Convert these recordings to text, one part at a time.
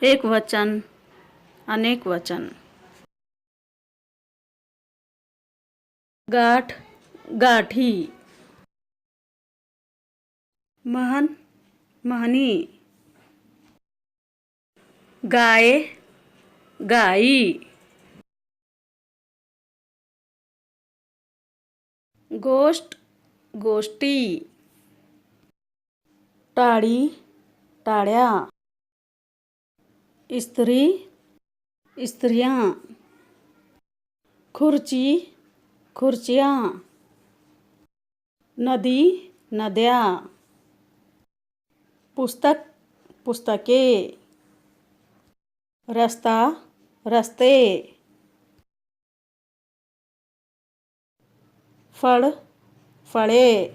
एक वचन, अनेक वचन. गाठ, गाठी. महन, महनी. गाय, गाई. गोष्ट, गोष्टी. टाळी, टाळ्या. इस्त्री, इस्त्रियां. खुर्ची, खुर्च्या. नदी, नद्या. पुस्तक, पुस्तके. रस्ता, रस्ते. फळ, फळे.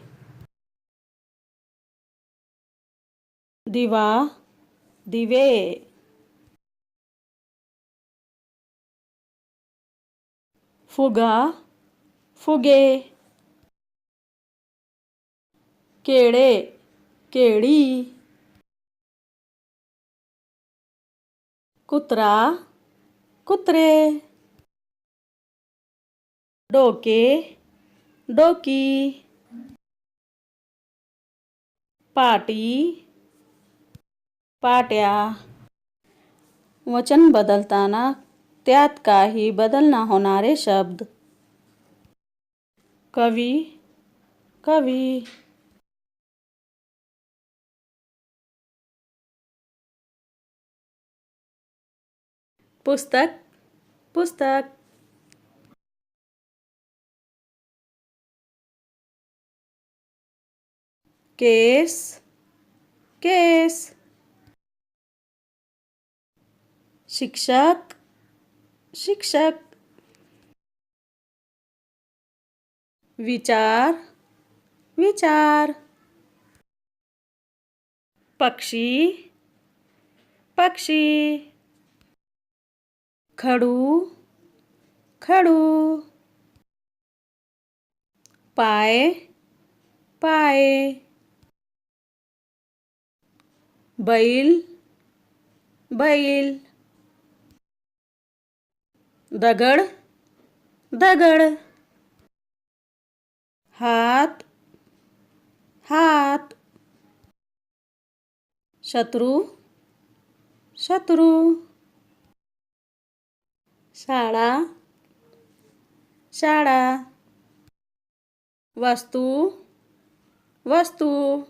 दिवा, दिवे. फुगा, फुगे. केळे, केळी. कुत्रा, कुत्रे. डोके, डोकी. पाटी, पाट्या. वचन बदलताना त्यात काही बदल न होणारे शब्द. कवी, कवी. पुस्तक, पुस्तक. केस, केस. शिक्षक, शिक्षक. विचार, विचार. पक्षी, पक्षी. खडू, खडू. पाय, पाय. बैल, बैल. दगड, दगड. हात, हात. शत्रू, शत्रू. शाळा, शाळा. वस्तू, वस्तू.